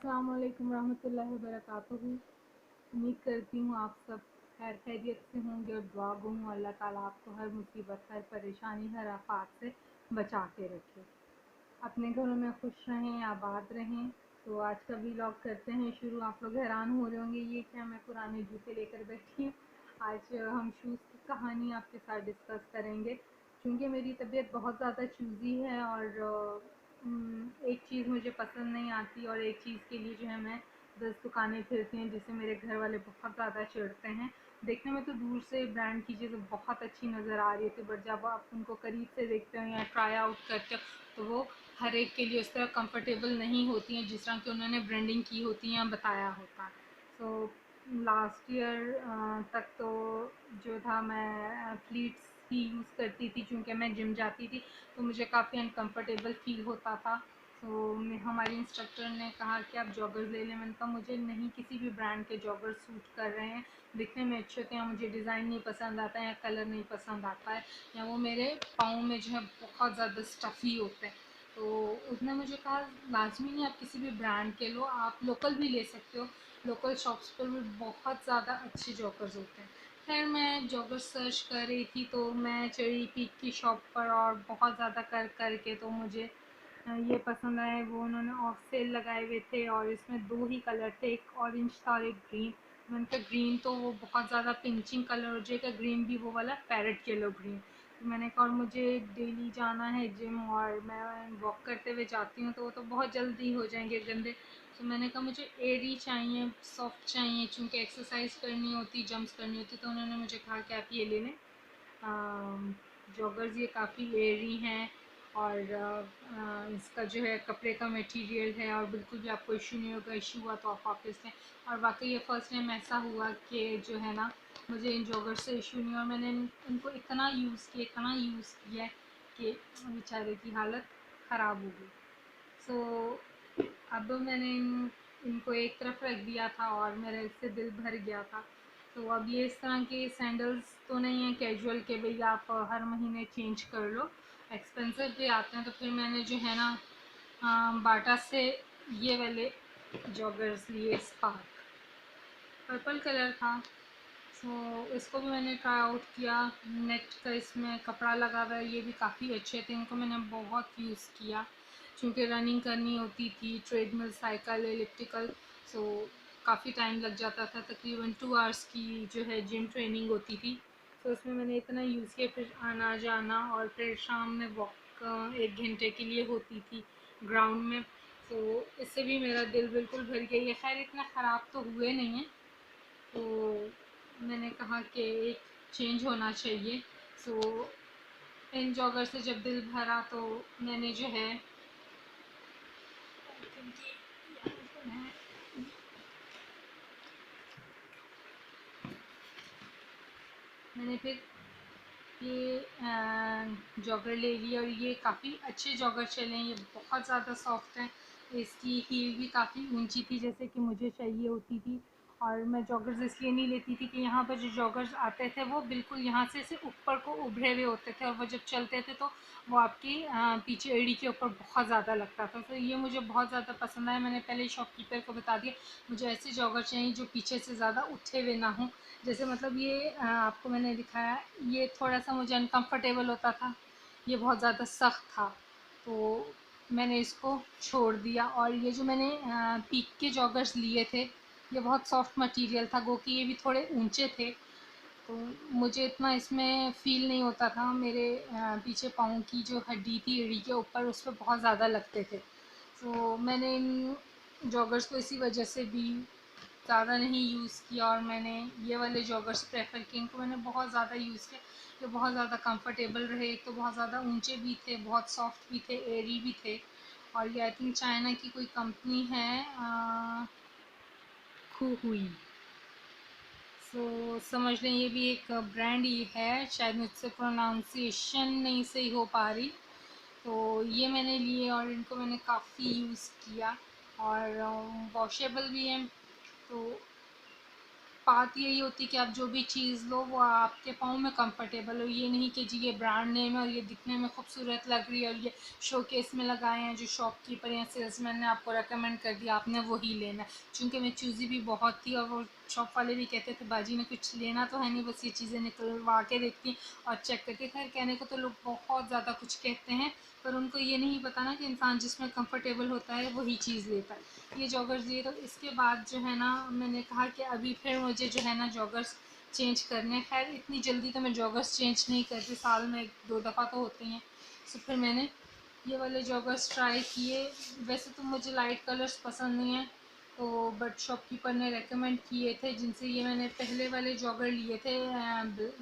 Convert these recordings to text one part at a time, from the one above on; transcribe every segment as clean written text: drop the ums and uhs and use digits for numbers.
अस्सलाम वालेकुम रहमतुल्लाहि व बरकातुहू। उम्मीद करती हूँ आप सब खैर खैरियत से होंगे और दुआ गो हूँ अल्लाह ताला आपको हर मुसीबत, हर परेशानी, हर आफात से बचा के रखे, अपने घरों में खुश रहें, आबाद रहें। तो आज का व्लॉग करते हैं शुरू। आप लोग हैरान हो रहे होंगे ये क्या मैं पुराने जूते लेकर बैठी हूँ। आज हम शूज़ की कहानी आपके साथ डिस्कस करेंगे। क्योंकि मेरी तबीयत बहुत ज़्यादा चूज़ी है और एक चीज़ मुझे पसंद नहीं आती और एक चीज़ के लिए जो है मैं 10 दुकानें फिरती हैं, जिससे मेरे घर वाले बहुत ज़्यादा चिढ़ते हैं। देखने में तो दूर से ब्रांड की चीज़ें बहुत अच्छी नज़र आ रही थी, बट जब आप उनको करीब से देखते हो या ट्राई आउट करते हो तो वो हर एक के लिए उस तरह कंफर्टेबल नहीं होती हैं जिस तरह की उन्होंने ब्रांडिंग की होती है या बताया होता। सो लास्ट ईयर तक तो जो था मैं फ्लीट्स ही यूज़ करती थी, क्योंकि मैं जिम जाती थी तो मुझे काफ़ी अनकंफर्टेबल फील होता था। तो हमारी इंस्ट्रक्टर ने कहा कि आप जॉगर्स ले लें। मैंने कहा मुझे नहीं, किसी भी ब्रांड के जॉगर्स सूट कर रहे हैं, दिखने में अच्छे होते हैं, मुझे डिज़ाइन नहीं पसंद आता है या कलर नहीं पसंद आता है या वो मेरे पाँव में जो है बहुत ज़्यादा स्टफ़ी होते हैं। तो उसने मुझे कहा लाजमी नहीं आप किसी भी ब्रांड के लो, आप लोकल भी ले सकते हो, लोकल शॉप्स पर भी बहुत ज़्यादा अच्छे जॉगर्स होते हैं। खैर मैं जॉगर सर्च कर रही थी तो मैं चढ़ी पीक की शॉप पर और बहुत ज़्यादा कर के तो मुझे ये पसंद आए। वो उन्होंने ऑफ सेल लगाए हुए थे और इसमें दो ही कलर थे, एक ऑरेंज था और एक ग्रीन। मैंने कहा ग्रीन तो वो बहुत ज़्यादा पिंचिंग कलर हो जाएगा, ग्रीन भी वो वाला पैरेट येलो ग्रीन। तो मैंने कहा और मुझे डेली जाना है जिम और मैं वॉक करते हुए जाती हूँ तो वो तो बहुत जल्दी हो जाएंगे गंदे। तो मैंने कहा मुझे एयरी चाहिए, सॉफ्ट चाहिए, क्योंकि एक्सरसाइज करनी होती, जंप्स करनी होती। तो उन्होंने मुझे कहा कि आप ये ले लें, जॉगर्स ये काफ़ी एयरी हैं और इसका जो है कपड़े का मटेरियल है और बिल्कुल भी आपको इशू नहीं होगा, इशू हुआ तो आप वापस लें। और वाकई ये फ़र्स्ट टाइम ऐसा हुआ कि जो है ना मुझे इन जॉगर्स से इशू नहीं, और मैंने इनको इतना यूज़ किया कि बेचारे की हालत ख़राब हो गई। सो अब मैंने इनको एक तरफ रख दिया था और मेरा इससे दिल भर गया था। तो अब ये इस तरह के सैंडल्स तो नहीं है कैजुअल के भाई आप हर महीने चेंज कर लो, एक्सपेंसिव भी आते हैं। तो फिर मैंने जो है ना बाटा से ये वाले जॉगर्स लिए, स्पार्क पर्पल कलर था। सो इसको भी मैंने ट्राई आउट किया। नेट का इसमें कपड़ा लगा हुआ है, ये भी काफ़ी अच्छे थे, इनको मैंने बहुत यूज़ किया क्योंकि रनिंग करनी होती थी, ट्रेडमिल, साइकिल, एलिप्टिकल। सो काफ़ी टाइम लग जाता था, तकरीबन 2 आवर्स की जो है जिम ट्रेनिंग होती थी। तो उसमें मैंने इतना यूज़ किया, फिर आना जाना और फिर शाम में वॉक 1 घंटे के लिए होती थी ग्राउंड में। तो इससे भी मेरा दिल बिल्कुल भर गया। ये खैर इतना ख़राब तो हुए नहीं हैं, तो मैंने कहा कि एक चेंज होना चाहिए। सो इन जॉगर से जब दिल भरा तो मैंने जो है मैंने फिर ये जॉगर ले लिया और ये काफ़ी अच्छे जॉगर चले हैं, ये बहुत ज़्यादा सॉफ्ट हैं। इसकी हील भी काफ़ी ऊंची थी जैसे कि मुझे चाहिए होती थी। और मैं जॉगर्स इसलिए नहीं लेती थी कि यहाँ पर जो जॉगर्स आते थे वो बिल्कुल यहाँ से ऊपर को उभरे हुए होते थे और वो जब चलते थे तो वो आपकी पीछे एड़ी के ऊपर बहुत ज़्यादा लगता था। तो ये मुझे बहुत ज़्यादा पसंद आया। मैंने पहले शॉपकीपर को बता दिया मुझे ऐसे जॉगर चाहिए जो पीछे से ज़्यादा उठे हुए ना हों। जैसे मतलब ये आपको मैंने दिखाया, ये थोड़ा सा मुझे अनकंफर्टेबल होता था, ये बहुत ज़्यादा सख्त था, तो मैंने इसको छोड़ दिया। और ये जो मैंने पीक के जॉगर्स लिए थे ये बहुत सॉफ्ट मटेरियल था, गो कि ये भी थोड़े ऊंचे थे, तो मुझे इतना इसमें फ़ील नहीं होता था। मेरे पीछे पाँव की जो हड्डी थी एड़ी के ऊपर उस पर बहुत ज़्यादा लगते थे। तो मैंने इन जॉगर्स को इसी वजह से भी ज़्यादा नहीं यूज़ किया और मैंने ये वाले जॉगर्स प्रेफर किए। इनको मैंने बहुत ज़्यादा यूज़ किया, ये बहुत ज़्यादा कंफर्टेबल रहे। एक तो बहुत ज़्यादा ऊंचे भी थे, बहुत सॉफ्ट भी थे, एयरी भी थे। और ये आई थिंक चाइना की कोई कंपनी है, खुहुई। सो समझ लें ये भी एक ब्रांड ही है, शायद मुझसे प्रोनाउंसिएशन नहीं सही हो पा रही। तो ये मैंने लिए और इनको मैंने काफ़ी यूज़ किया और वॉशेबल भी हैं। तो बात यही होती है कि आप जो भी चीज़ लो वो आपके पाँव में कंफर्टेबल हो। ये नहीं कि जी ये ब्रांड नेम है और ये दिखने में खूबसूरत लग रही है और ये शोकेस में लगाए हैं, जो शॉपकीपर या सेल्समैन ने आपको रेकमेंड कर दिया, आपने वही लेना है। चूँकि मैं चूज़ी भी बहुत थी और वो शॉप वाले भी कहते थे बाजी ने कुछ लेना तो है नहीं, बस ये चीज़ें निकलवा के देखती और चेक करके। खैर कहने को तो लोग बहुत ज़्यादा कुछ कहते हैं, पर उनको ये नहीं पता ना कि इंसान जिसमें कंफर्टेबल होता है वही चीज़ लेता है। ये जॉगर्स लिए, तो इसके बाद जो है ना मैंने कहा कि अभी फिर मुझे जो है ना जॉगर्स चेंज करने। खैर इतनी जल्दी तो मैं जॉगर्स चेंज नहीं करती, साल में 1-2 दफ़ा तो होते हैं। तो फिर मैंने ये वाले जॉगर्स ट्राई किए। वैसे तो मुझे लाइट कलर्स पसंद नहीं हैं, तो बट शॉपकीपर ने रेकमेंड किए थे, जिनसे ये मैंने पहले वाले जॉगर लिए थे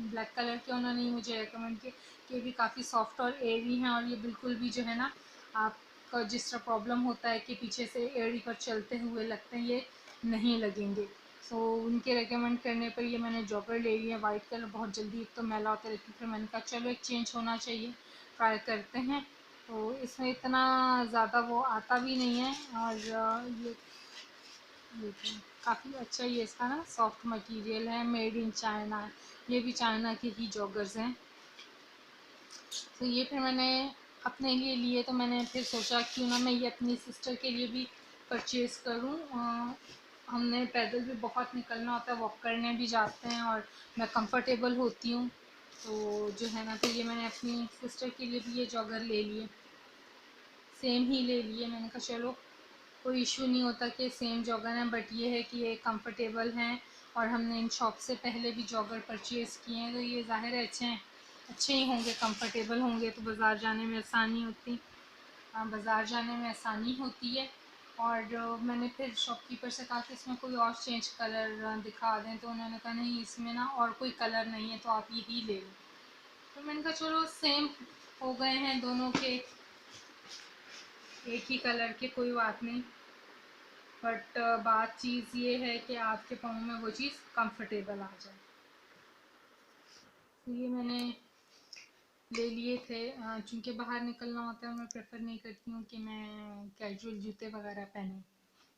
ब्लैक कलर के। उन्होंने मुझे रेकमेंड किए कि ये भी काफ़ी सॉफ्ट और एयरी हैं और ये बिल्कुल भी जो है ना आपका जिस तरह प्रॉब्लम होता है कि पीछे से एड़ी पर चलते हुए लगते हैं, ये नहीं लगेंगे। सो उनके रेकमेंड करने पर ये मैंने जॉगर ले लिया। वाइट कलर बहुत जल्दी एक तो मैला होता है, लेकिन फिर मैंने कहा चलो एक चेंज होना चाहिए, ट्राई करते हैं। तो इसमें इतना ज़्यादा वो आता भी नहीं है और ये तो काफ़ी अच्छा ये इसका ना सॉफ्ट मटेरियल है, मेड इन चाइना है। ये भी चाइना के ही जॉगर्स हैं। तो ये फिर मैंने अपने लिए लिए, तो मैंने फिर सोचा क्यों ना मैं ये अपनी सिस्टर के लिए भी परचेज़ करूँ। हमने पैदल भी बहुत निकलना होता है, वॉक करने भी जाते हैं और मैं कंफर्टेबल होती हूँ। तो जो है ना, तो ये मैंने अपनी सिस्टर के लिए भी ये जॉगर ले लिए, सेम ही ले लिए। मैंने कहा चलो कोई इशू नहीं होता कि सेम जॉगर हैं, बट ये है कि ये कंफर्टेबल हैं और हमने इन शॉप से पहले भी जॉगर परचेज़ किए हैं, तो ये ज़ाहिर है अच्छे ही होंगे, कंफर्टेबल होंगे, तो बाज़ार जाने में आसानी होती बाज़ार जाने में आसानी होती है। और मैंने फिर शॉपकीपर से कहा कि इसमें कोई और चेंज कलर दिखा दें, तो उन्होंने कहा नहीं इसमें ना और कोई कलर नहीं है, तो आप यही ले लो। तो मैंने कहा चलो सेम हो गए हैं दोनों के, एक ही कलर के, कोई बात नहीं। बट बात चीज़ ये है कि आपके पाँव में वो चीज़ कंफर्टेबल आ जाए। तो ये मैंने ले लिए थे। चूँकि बाहर निकलना होता है, मैं प्रेफर नहीं करती हूँ कि मैं कैजुअल जूते वगैरह पहनूँ,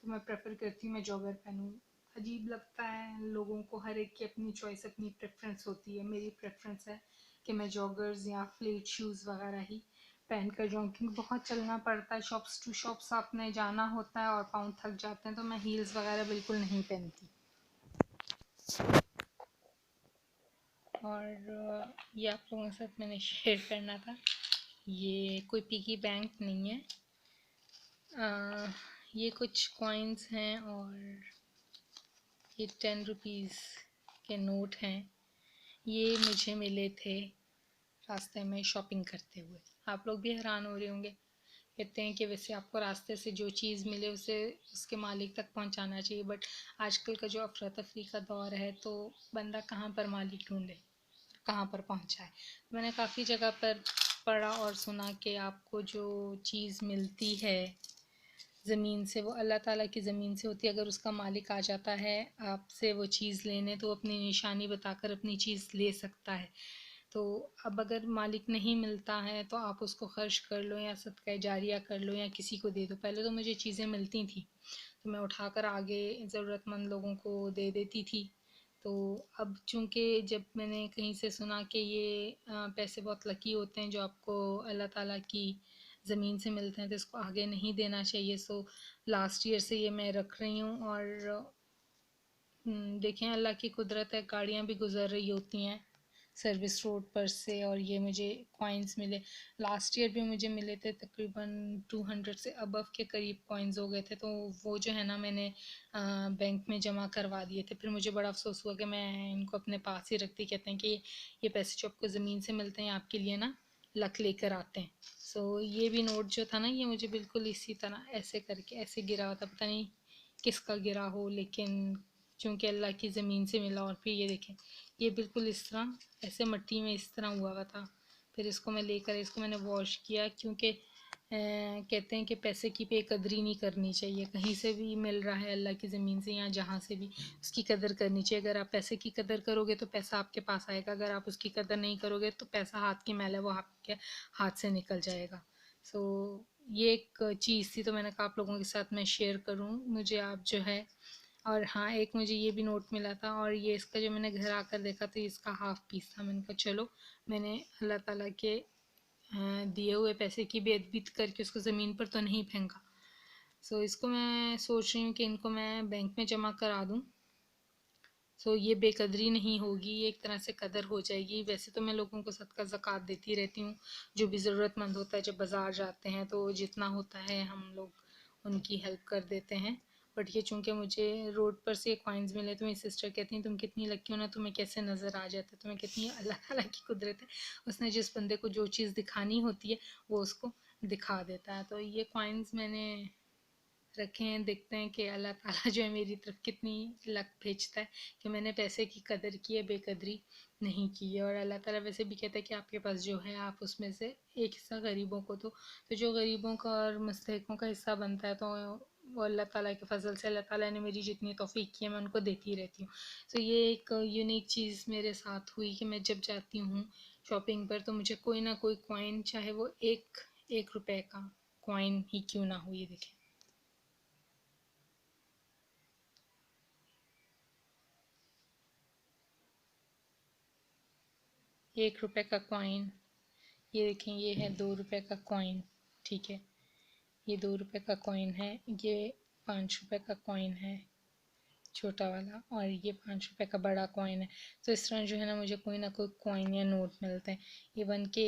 तो मैं प्रेफर करती हूँ मैं जॉगर पहनूँ। अजीब लगता है लोगों को, हर एक की अपनी चॉइस अपनी प्रेफरेंस होती है। मेरी प्रेफरेंस है कि मैं जॉगर्स या फ्लेट शूज़ वगैरह ही पहन कर जाऊँ, क्योंकि बहुत चलना पड़ता है, शॉप्स टू शॉप्स आपने जाना होता है और पाँव थक जाते हैं, तो मैं हील्स वगैरह बिल्कुल नहीं पहनती। और ये आप लोगों के साथ मैंने शेयर करना था। ये कोई पिगी बैंक नहीं है, ये कुछ कॉइन्स हैं और ये 10 रुपीज़ के नोट हैं। ये मुझे मिले थे रास्ते में शॉपिंग करते हुए। आप लोग भी हैरान हो रहे होंगे, कहते हैं कि वैसे आपको रास्ते से जो चीज़ मिले उसे उसके मालिक तक पहुंचाना चाहिए, बट आजकल का जो अफरा तफरी का दौर है, तो बंदा कहाँ पर मालिक ढूंढे, कहाँ पर पहुंचाए। मैंने काफ़ी जगह पर पढ़ा और सुना कि आपको जो चीज़ मिलती है ज़मीन से, वो अल्लाह ताला की ज़मीन से होती है। अगर उसका मालिक आ जाता है आपसे वो चीज़ लेने, तो अपनी निशानी बताकर अपनी चीज़ ले सकता है। तो अब अगर मालिक नहीं मिलता है तो आप उसको खर्च कर लो या सदका जारिया कर लो या किसी को दे दो। पहले तो मुझे चीज़ें मिलती थी तो मैं उठाकर आगे ज़रूरतमंद लोगों को दे देती थी। तो अब चूँकि जब मैंने कहीं से सुना कि ये पैसे बहुत लकी होते हैं जो आपको अल्लाह ताला की ज़मीन से मिलते हैं, तो इसको आगे नहीं देना चाहिए। सो लास्ट ईयर से ये मैं रख रही हूँ। और देखें अल्लाह की कुदरत है, गाड़ियाँ भी गुज़र रही होती हैं सर्विस रोड पर से, और ये मुझे कॉइन्स मिले। लास्ट ईयर भी मुझे मिले थे तकरीबन 200 से अबव के करीब कॉइन्स हो गए थे, तो वो जो है ना मैंने बैंक में जमा करवा दिए थे। फिर मुझे बड़ा अफसोस हुआ कि मैं इनको अपने पास ही रखती। कहते हैं कि ये पैसे जो आपको ज़मीन से मिलते हैं आपके लिए ना लक लेकर आते हैं। सो ये भी नोट जो था ना, ये मुझे बिल्कुल इसी तरह ऐसे करके ऐसे गिरा हुआ था, पता नहीं किसका गिरा हो, लेकिन चूँकि अल्लाह की ज़मीन से मिला। और फिर ये देखें, ये बिल्कुल इस तरह ऐसे मिट्टी में इस तरह हुआ हुआ था। फिर इसको मैं लेकर इसको मैंने वॉश किया, क्योंकि कहते हैं कि पैसे की बेकदरी नहीं करनी चाहिए। कहीं से भी मिल रहा है अल्लाह की ज़मीन से या जहाँ से भी, उसकी कदर करनी चाहिए। अगर आप पैसे की कदर करोगे तो पैसा आपके पास आएगा, अगर आप उसकी कदर नहीं करोगे तो पैसा हाथ की मैल है, वो आपके हाथ से निकल जाएगा। सो ये एक चीज़ थी, तो मैंने कहा आप लोगों के साथ मैं शेयर करूँ। मुझे आप जो है और हाँ, एक मुझे ये भी नोट मिला था, और ये इसका जो मैंने घर आकर देखा तो इसका हाफ पीस था। मैंने कहा चलो, मैंने अल्लाह ताला के दिए हुए पैसे की बेइज्जती करके उसको ज़मीन पर तो नहीं फेंका। सो इसको मैं सोच रही हूँ कि इनको मैं बैंक में जमा करा दूँ। सो ये बेकदरी नहीं होगी, ये एक तरह से कदर हो जाएगी। वैसे तो मैं लोगों को सदका ज़कात देती रहती हूँ, जो भी ज़रूरतमंद होता है। जब बाज़ार जाते हैं तो जितना होता है हम लोग उनकी हेल्प कर देते हैं। बट ये चूँकि मुझे रोड पर से कॉइन्स मिले तो मेरी सिस्टर कहती हैं तुम कितनी लकी हो ना, तुम्हें कैसे नज़र आ जाता है, तुम्हें कितनी अल्लाह ताला की कुदरत है, उसने जिस बंदे को जो चीज़ दिखानी होती है वो उसको दिखा देता है। तो ये कॉइन्स मैंने रखे हैं, देखते हैं कि अल्लाह ताला जो है मेरी तरफ कितनी लक भेजता है कि मैंने पैसे की कदर की है, बेकदरी नहीं की है। और अल्लाह ताला वैसे भी कहता है कि आपके पास जो है आप उसमें से एक हिस्सा गरीबों को दो। तो जो गरीबों का और मुस्तहिकों का हिस्सा बनता है तो वो अल्लाह ताला के फजल से, अल्लाह ताला ने मेरी जितनी तौफीक की है मैं उनको देती रहती हूँ। तो ये एक यूनिक चीज़ मेरे साथ हुई कि मैं जब जाती हूँ शॉपिंग पर तो मुझे कोई ना कोई कॉइन, चाहे वो एक एक रुपए का कॉइन ही क्यों ना हो, ये देखें। 1 रुपए का कॉइन, ये देखें, ये है 2 रुपए का कॉइन। ठीक है, ये 2 रुपए का कॉइन है, ये 5 रुपए का कॉइन है छोटा वाला, और ये 5 रुपए का बड़ा कॉइन है। तो इस तरह जो है ना मुझे कोई ना कोई कॉइन या नोट मिलते हैं। इवन के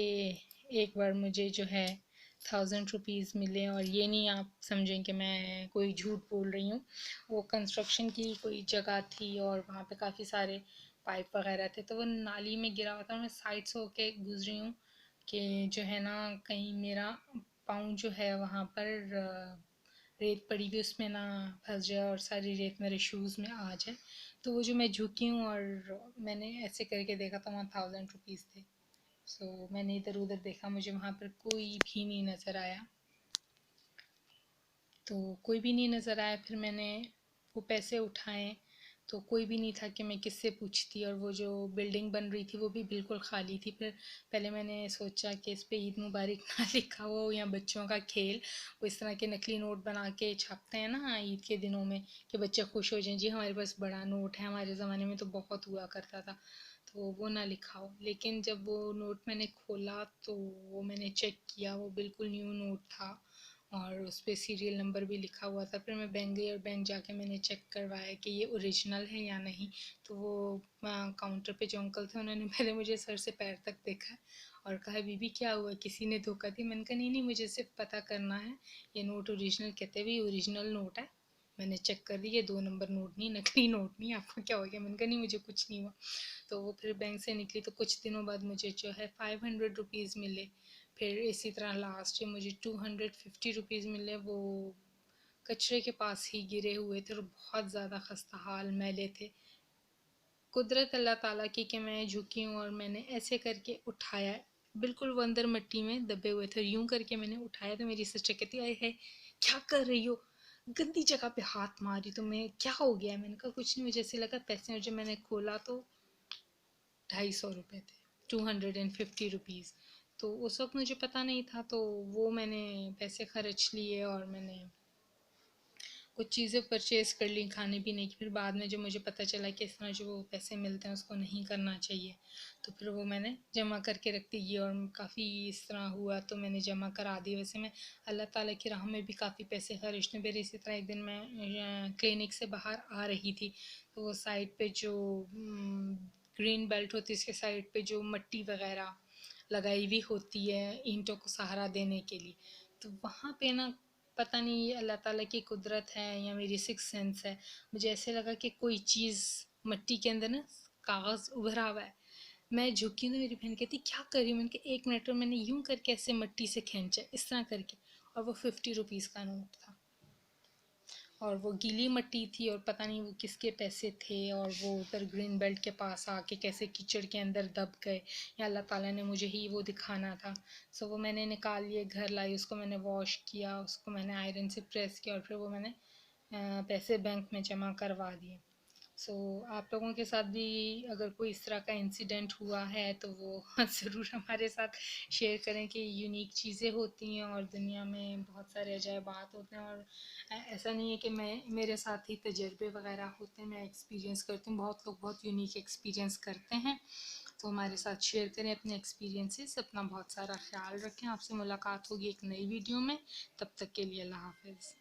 एक बार मुझे जो है 1000 रुपीज़ मिले, और ये नहीं आप समझें कि मैं कोई झूठ बोल रही हूँ। वो कंस्ट्रक्शन की कोई जगह थी और वहाँ पे काफ़ी सारे पाइप वगैरह थे, तो वो नाली में गिरा हुआ था और मैं साइड से होके गुजरी हूँ कि जो है ना कहीं मेरा पाँव जो है वहाँ पर रेत पड़ी हुई उसमें ना फंस जाए और सारी रेत मेरे शूज़ में आ जाए। तो वो जो मैं झुकी हूँ और मैंने ऐसे करके देखा तो वहाँ 1000 रुपीज़ थे। सो मैंने इधर उधर देखा, मुझे वहाँ पर कोई भी नहीं नज़र आया। तो कोई भी नहीं नज़र आया। फिर मैंने वो पैसे उठाए तो कोई भी नहीं था कि मैं किससे पूछती, और वो जो बिल्डिंग बन रही थी वो भी बिल्कुल खाली थी। फिर पहले मैंने सोचा कि इस पे ईद मुबारक ना लिखा हो या बच्चों का खेल, वो इस तरह के नकली नोट बना के छापते हैं ना ईद के दिनों में कि बच्चे खुश हो जाएं, जी हमारे पास बड़ा नोट है, हमारे ज़माने में तो बहुत हुआ करता था, तो वो ना लिखा हो। लेकिन जब वो नोट मैंने खोला तो वो मैंने चेक किया, वो बिल्कुल न्यू नोट था और उस पर सीरियल नंबर भी लिखा हुआ था। फिर मैं बैंक गई और बैंक जाके मैंने चेक करवाया कि ये ओरिजिनल है या नहीं। तो वो काउंटर पे जो अंकल थे उन्होंने पहले मुझे सर से पैर तक देखा और कहा बीबी क्या हुआ, किसी ने धोखा दी? मैंने कहा नहीं नहीं, मुझे सिर्फ पता करना है ये नोट ओरिजिनल। कहते भी ओरिजिनल नोट है, मैंने चेक कर दी, ये 2 नंबर नोट नहीं, नकली नोट नहीं, आपको क्या हो गया? मैंने कहा नहीं मुझे कुछ नहीं हुआ। तो वो फिर बैंक से निकली तो कुछ दिनों बाद मुझे जो है 500 रुपीज़ मिले। फिर इसी तरह लास्ट ईयर मुझे 250 रुपीज़ मिले, वो कचरे के पास ही गिरे हुए थे और बहुत ज़्यादा खस्ता हाल मैले थे। कुदरत अल्लाह ताला की कि मैं झुकी हूँ और मैंने ऐसे करके उठाया, बिल्कुल वो अंदर मिट्टी में दबे हुए थे, यूं करके मैंने उठाया तो मेरी सिस्टर कहती आए है क्या कर रही हो, गंदी जगह पे हाथ मारी तो मैं, क्या हो गया? मैंने कहा कुछ नहीं, मुझे ऐसे लगा पैसे, और जब मैंने खोला तो 250 रुपये थे, 250 रुपीज़। तो उस वक्त मुझे पता नहीं था, तो वो मैंने पैसे खर्च लिए और मैंने कुछ चीज़ें परचेज़ कर ली खाने पीने की। फिर बाद में जब मुझे पता चला कि इस तरह जो वो पैसे मिलते हैं उसको नहीं करना चाहिए, तो फिर वो मैंने जमा करके रख दी और काफ़ी इस तरह हुआ तो मैंने जमा करा दी। वैसे मैं अल्लाह ताला की राह में भी काफ़ी पैसे खर्चती हूँ। फिर इसी तरह एक दिन मैं क्लिनिक से बाहर आ रही थी तो वो साइड पे जो ग्रीन बेल्ट होती है इसके साइड पे जो मट्टी वगैरह लगाई हुई होती है ईंटों को सहारा देने के लिए, तो वहाँ पे ना पता नहीं ये अल्लाह ताला की कुदरत है या मेरी सिक्स सेंस है, मुझे ऐसे लगा कि कोई चीज़ मट्टी के अंदर ना कागज़ उभरा हुआ है। मैं झुकी तो मेरी बहन कहती क्या कर रही हूँ? मैंने कहा 1 मिनट, और मैंने यूं करके ऐसे मट्टी से खींचा इस तरह करके, और वो 50 रुपीज़ का नोट था और वो गीली मिट्टी थी और पता नहीं वो किसके पैसे थे, और वो उधर ग्रीन बेल्ट के पास आके कैसे कीचड़ के अंदर दब गए, या अल्लाह ताला ने मुझे ही वो दिखाना था। सो वो मैंने निकाल लिए, घर लाई, उसको मैंने वॉश किया, उसको मैंने आयरन से प्रेस किया और फिर वो मैंने पैसे बैंक में जमा करवा दिए। सो आप लोगों के साथ भी अगर कोई इस तरह का इंसिडेंट हुआ है तो वो ज़रूर हमारे साथ शेयर करें कि यूनिक चीज़ें होती हैं और दुनिया में बहुत सारे अजायबात होते हैं। और ऐसा नहीं है कि मैं मेरे साथ ही तजर्बे वगैरह होते हैं, मैं एक्सपीरियंस करती हूँ, बहुत लोग बहुत यूनिक एक्सपीरियंस करते हैं। तो हमारे साथ शेयर करें अपने एक्सपीरियंसेस। अपना बहुत सारा ख्याल रखें। आपसे मुलाकात होगी एक नई वीडियो में। तब तक के लिए अल्लाह हाफ़िज़।